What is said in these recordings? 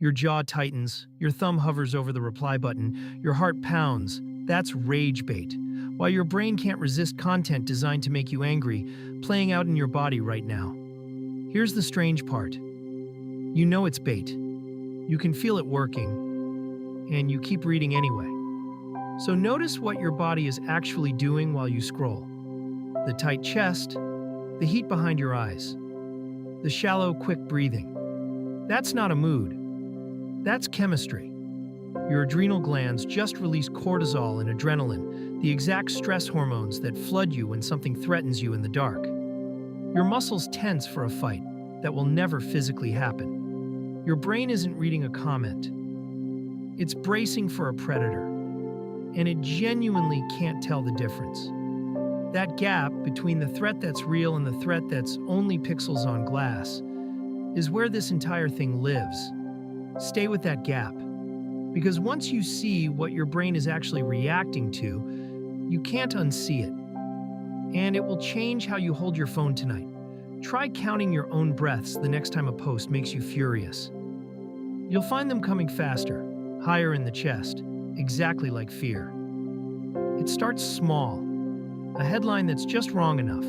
Your jaw tightens, your thumb hovers over the reply button, your heart pounds. That's rage bait. While your brain can't resist content designed to make you angry, playing out in your body right now. Here's the strange part. You know it's bait. You can feel it working, and you keep reading anyway. So notice what your body is actually doing while you scroll. The tight chest, the heat behind your eyes, the shallow, quick breathing. That's not a mood. That's chemistry. Your adrenal glands just release cortisol and adrenaline, the exact stress hormones that flood you when something threatens you in the dark. Your muscles tense for a fight that will never physically happen. Your brain isn't reading a comment. It's bracing for a predator, and it genuinely can't tell the difference. That gap between the threat that's real and the threat that's only pixels on glass is where this entire thing lives. Stay with that gap, because once you see what your brain is actually reacting to, you can't unsee it. And it will change how you hold your phone tonight. Try counting your own breaths the next time a post makes you furious. You'll find them coming faster, higher in the chest, exactly like fear. It starts small, a headline that's just wrong enough,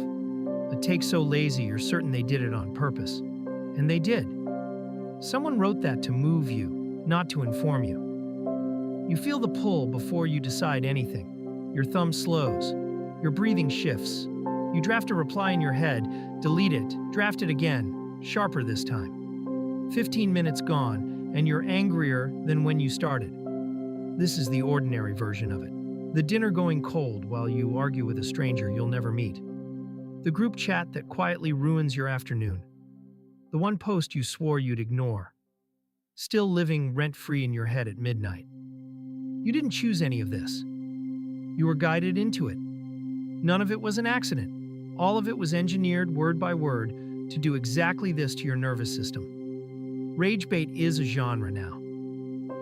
a take so lazy you're certain they did it on purpose. And they did. Someone wrote that to move you, not to inform you. You feel the pull before you decide anything. Your thumb slows. Your breathing shifts. You draft a reply in your head, delete it, draft it again, sharper this time. 15 minutes gone, and you're angrier than when you started. This is the ordinary version of it. The dinner going cold while you argue with a stranger you'll never meet. The group chat that quietly ruins your afternoon. The one post you swore you'd ignore. Still living rent-free in your head at midnight. You didn't choose any of this. You were guided into it. None of it was an accident. All of it was engineered word by word to do exactly this to your nervous system. Rage bait is a genre now.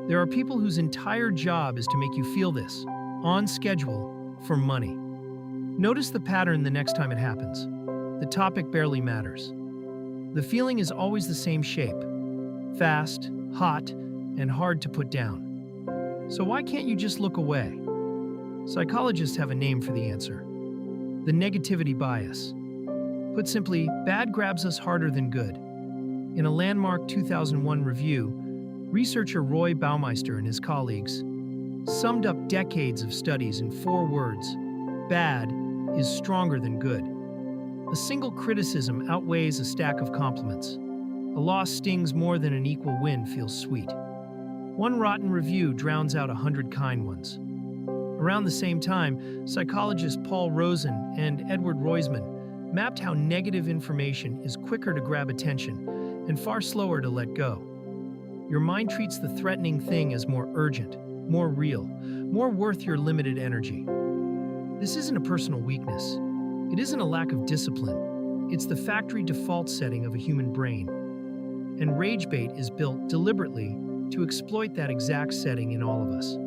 There are people whose entire job is to make you feel this, on schedule, for money. Notice the pattern the next time it happens. The topic barely matters. The feeling is always the same shape. Fast, hot, and hard to put down. So why can't you just look away? Psychologists have a name for the answer. The negativity bias. Put simply, bad grabs us harder than good. In a landmark 2001 review, researcher Roy Baumeister and his colleagues summed up decades of studies in 4 words: bad is stronger than good. A single criticism outweighs a stack of compliments. A loss stings more than an equal win feels sweet. One rotten review drowns out 100 kind ones. Around the same time, psychologists Paul Rosen and Edward Roisman mapped how negative information is quicker to grab attention and far slower to let go. Your mind treats the threatening thing as more urgent, more real, more worth your limited energy. This isn't a personal weakness. It isn't a lack of discipline. It's the factory default setting of a human brain. And rage bait is built deliberately to exploit that exact setting in all of us.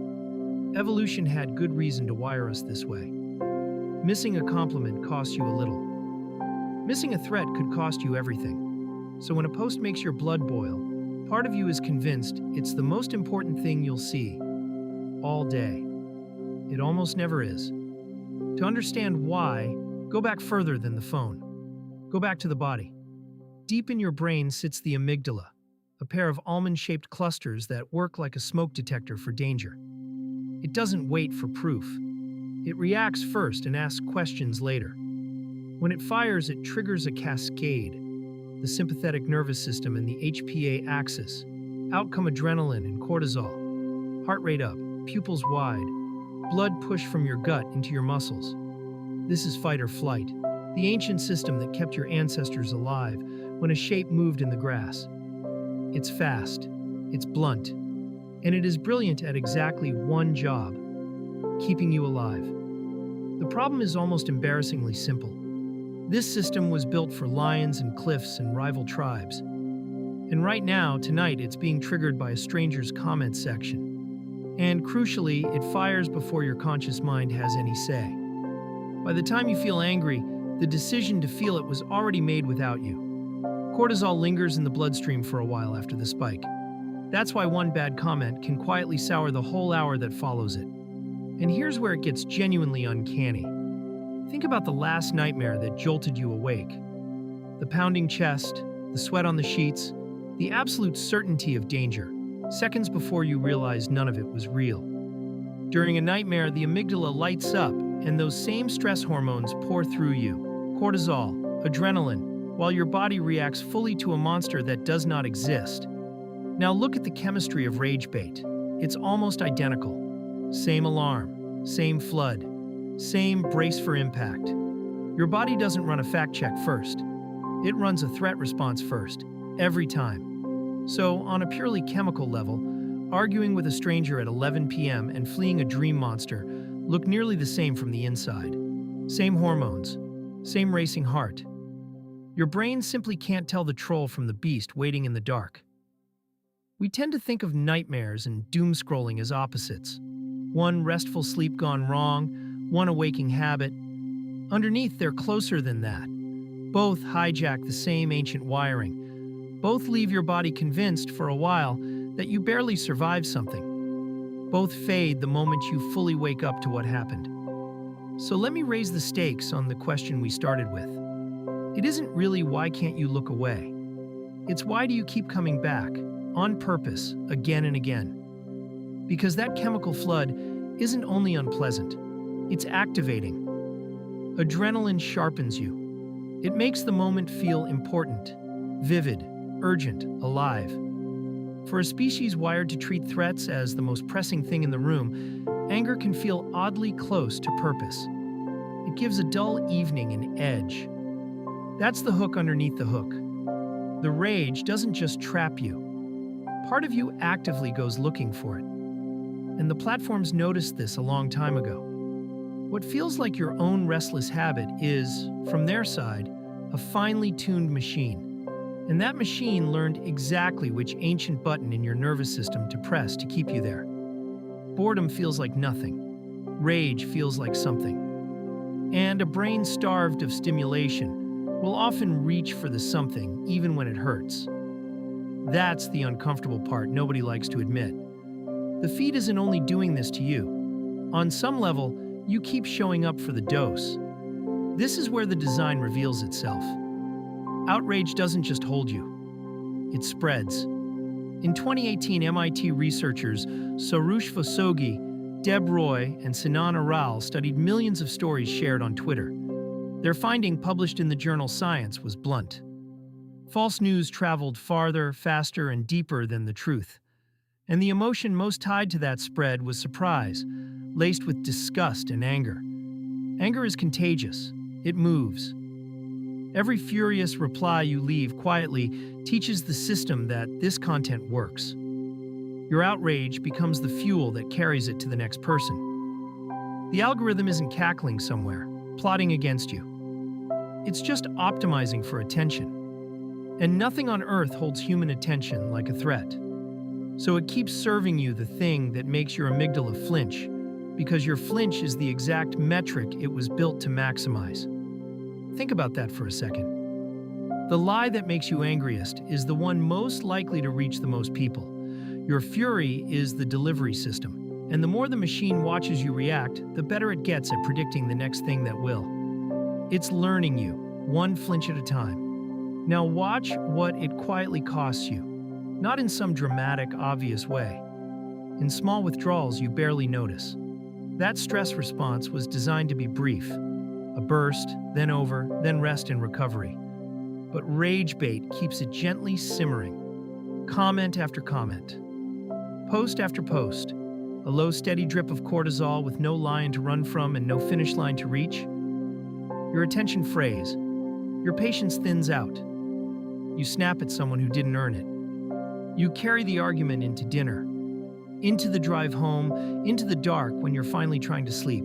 Evolution had good reason to wire us this way. Missing a compliment costs you a little. Missing a threat could cost you everything. So when a post makes your blood boil, part of you is convinced it's the most important thing you'll see all day. It almost never is. To understand why, go back further than the phone. Go back to the body. Deep in your brain sits the amygdala, a pair of almond-shaped clusters that work like a smoke detector for danger. It doesn't wait for proof. It reacts first and asks questions later. When it fires, it triggers a cascade. The sympathetic nervous system and the HPA axis. Out come adrenaline and cortisol. Heart rate up, pupils wide. Blood pushed from your gut into your muscles. This is fight or flight, the ancient system that kept your ancestors alive when a shape moved in the grass. It's fast, it's blunt, and it is brilliant at exactly one job: keeping you alive. The problem is almost embarrassingly simple. This system was built for lions and cliffs and rival tribes. And right now, tonight, it's being triggered by a stranger's comment section. And crucially, it fires before your conscious mind has any say. By the time you feel angry, the decision to feel it was already made without you. Cortisol lingers in the bloodstream for a while after the spike. That's why one bad comment can quietly sour the whole hour that follows it. And here's where it gets genuinely uncanny. Think about the last nightmare that jolted you awake. The pounding chest, the sweat on the sheets, the absolute certainty of danger, seconds before you realize none of it was real. During a nightmare, the amygdala lights up, and those same stress hormones pour through you. Cortisol, adrenaline, while your body reacts fully to a monster that does not exist. Now look at the chemistry of rage bait. It's almost identical. Same alarm, same flood, same brace for impact. Your body doesn't run a fact check first. It runs a threat response first, every time. So, on a purely chemical level, arguing with a stranger at 11 p.m. and fleeing a dream monster look nearly the same from the inside. Same hormones, same racing heart. Your brain simply can't tell the troll from the beast waiting in the dark. We tend to think of nightmares and doom scrolling as opposites. One restful sleep gone wrong, one a waking habit. Underneath, they're closer than that. Both hijack the same ancient wiring. Both leave your body convinced for a while that you barely survived something. Both fade the moment you fully wake up to what happened. So let me raise the stakes on the question we started with. It isn't really why can't you look away? It's why do you keep coming back, on purpose, again and again? Because that chemical flood isn't only unpleasant, it's activating. Adrenaline sharpens you. It makes the moment feel important, vivid, urgent, alive. For a species wired to treat threats as the most pressing thing in the room, anger can feel oddly close to purpose. It gives a dull evening an edge. That's the hook underneath the hook. The rage doesn't just trap you. Part of you actively goes looking for it. And the platforms noticed this a long time ago. What feels like your own restless habit is, from their side, a finely tuned machine. And that machine learned exactly which ancient button in your nervous system to press to keep you there. Boredom feels like nothing. Rage feels like something. And a brain starved of stimulation will often reach for the something even when it hurts. That's the uncomfortable part nobody likes to admit. The feed isn't only doing this to you. On some level, you keep showing up for the dose. This is where the design reveals itself. Outrage doesn't just hold you. It spreads. In 2018, MIT researchers Soroush Vosoughi, Deb Roy, and Sinan Aral studied millions of stories shared on Twitter. Their finding, published in the journal Science, was blunt. False news traveled farther, faster, and deeper than the truth. And the emotion most tied to that spread was surprise, laced with disgust and anger. Anger is contagious. It moves. Every furious reply you leave quietly teaches the system that this content works. Your outrage becomes the fuel that carries it to the next person. The algorithm isn't cackling somewhere, plotting against you. It's just optimizing for attention. And nothing on earth holds human attention like a threat. So it keeps serving you the thing that makes your amygdala flinch, because your flinch is the exact metric it was built to maximize. Think about that for a second. The lie that makes you angriest is the one most likely to reach the most people. Your fury is the delivery system, and the more the machine watches you react, the better it gets at predicting the next thing that will. It's learning you, one flinch at a time. Now watch what it quietly costs you, not in some dramatic, obvious way. In small withdrawals you barely notice. That stress response was designed to be brief. A burst, then over, then rest and recovery. But rage bait keeps it gently simmering. Comment after comment. Post after post. A low, steady drip of cortisol with no lion to run from and no finish line to reach. Your attention frays. Your patience thins out. You snap at someone who didn't earn it. You carry the argument into dinner, into the drive home, into the dark when you're finally trying to sleep.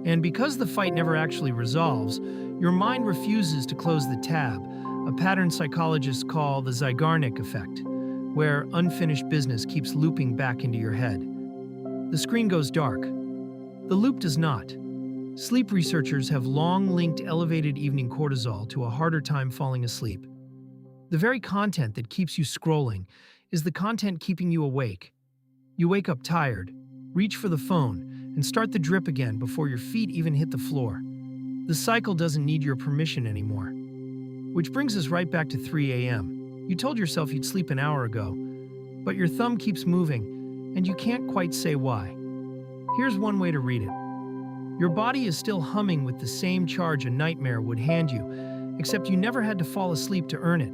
And because the fight never actually resolves, your mind refuses to close the tab, a pattern psychologists call the Zeigarnik effect, where unfinished business keeps looping back into your head. The screen goes dark. The loop does not. Sleep researchers have long linked elevated evening cortisol to a harder time falling asleep. The very content that keeps you scrolling Is the content keeping you awake? You wake up tired, reach for the phone, and start the drip again before your feet even hit the floor. The cycle doesn't need your permission anymore. Which brings us right back to 3 a.m. You told yourself you'd sleep an hour ago, but your thumb keeps moving, and you can't quite say why. Here's one way to read it. Your body is still humming with the same charge a nightmare would hand you, except you never had to fall asleep to earn it.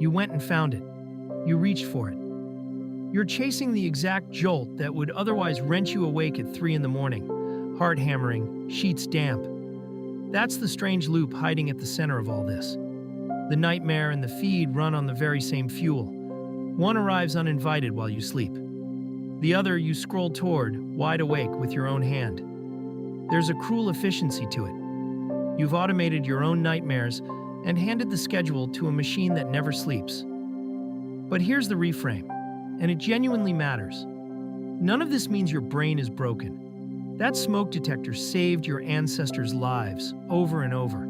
You went and found it. You reached for it. You're chasing the exact jolt that would otherwise wrench you awake at 3 in the morning, heart hammering, sheets damp. That's the strange loop hiding at the center of all this. The nightmare and the feed run on the very same fuel. One arrives uninvited while you sleep. The other you scroll toward, wide awake with your own hand. There's a cruel efficiency to it. You've automated your own nightmares and handed the schedule to a machine that never sleeps. But here's the reframe, and it genuinely matters. None of this means your brain is broken. That smoke detector saved your ancestors' lives over and over.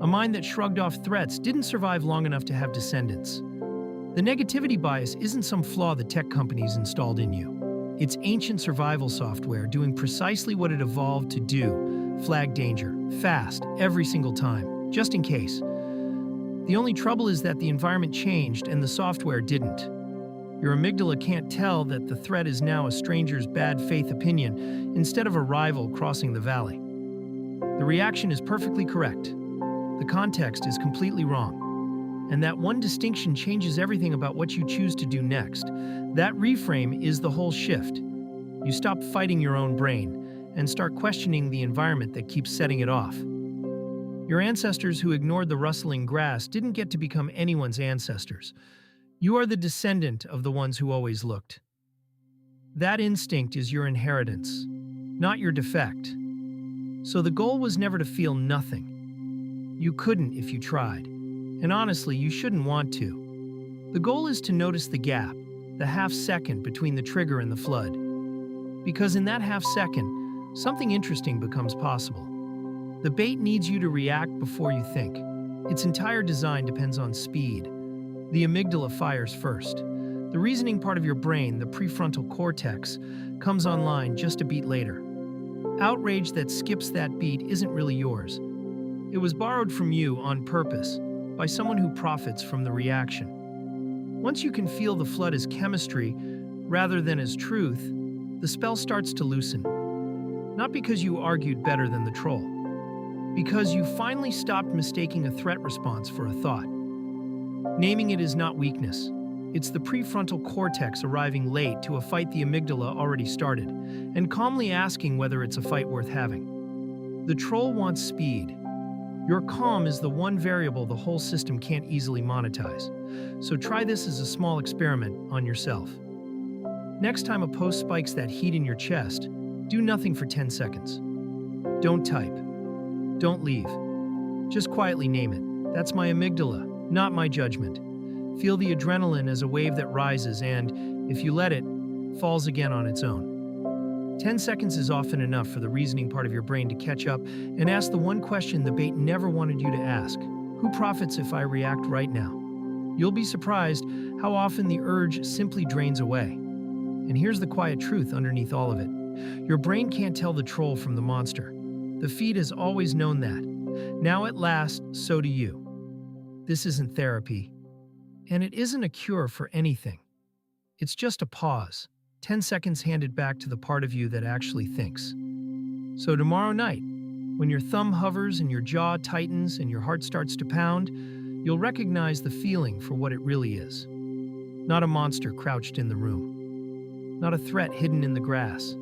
A mind that shrugged off threats didn't survive long enough to have descendants. The negativity bias isn't some flaw the tech companies installed in you. It's ancient survival software doing precisely what it evolved to do: flag danger, fast, every single time, just in case. The only trouble is that the environment changed and the software didn't. Your amygdala can't tell that the threat is now a stranger's bad faith opinion instead of a rival crossing the valley. The reaction is perfectly correct. The context is completely wrong. And that one distinction changes everything about what you choose to do next. That reframe is the whole shift. You stop fighting your own brain and start questioning the environment that keeps setting it off. Your ancestors who ignored the rustling grass didn't get to become anyone's ancestors. You are the descendant of the ones who always looked. That instinct is your inheritance, not your defect. So the goal was never to feel nothing. You couldn't if you tried. And honestly, you shouldn't want to. The goal is to notice the gap, the half second between the trigger and the flood. Because in that half second, something interesting becomes possible. The bait needs you to react before you think. Its entire design depends on speed. The amygdala fires first. The reasoning part of your brain, the prefrontal cortex, comes online just a beat later. Outrage that skips that beat isn't really yours. It was borrowed from you on purpose, by someone who profits from the reaction. Once you can feel the flood as chemistry rather than as truth, the spell starts to loosen. Not because you argued better than the troll, because you finally stopped mistaking a threat response for a thought. Naming it is not weakness. It's the prefrontal cortex arriving late to a fight the amygdala already started, and calmly asking whether it's a fight worth having. The troll wants speed. Your calm is the one variable the whole system can't easily monetize. So try this as a small experiment on yourself. Next time a post spikes that heat in your chest, do nothing for 10 seconds. Don't type. Don't leave. Just quietly name it. That's my amygdala, not my judgment. Feel the adrenaline as a wave that rises and, if you let it, falls again on its own. 10 seconds is often enough for the reasoning part of your brain to catch up and ask the one question the bait never wanted you to ask. Who profits if I react right now? You'll be surprised how often the urge simply drains away. And here's the quiet truth underneath all of it. Your brain can't tell the troll from the monster. The feed has always known that. Now at last, so do you. This isn't therapy. And it isn't a cure for anything. It's just a pause. 10 seconds handed back to the part of you that actually thinks. So tomorrow night, when your thumb hovers and your jaw tightens and your heart starts to pound, you'll recognize the feeling for what it really is. Not a monster crouched in the room. Not a threat hidden in the grass.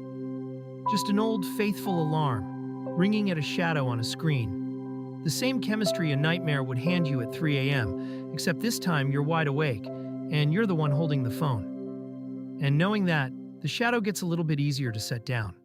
Just an old, faithful alarm, ringing at a shadow on a screen. The same chemistry a nightmare would hand you at 3 a.m., except this time you're wide awake, and you're the one holding the phone. And knowing that, the shadow gets a little bit easier to set down.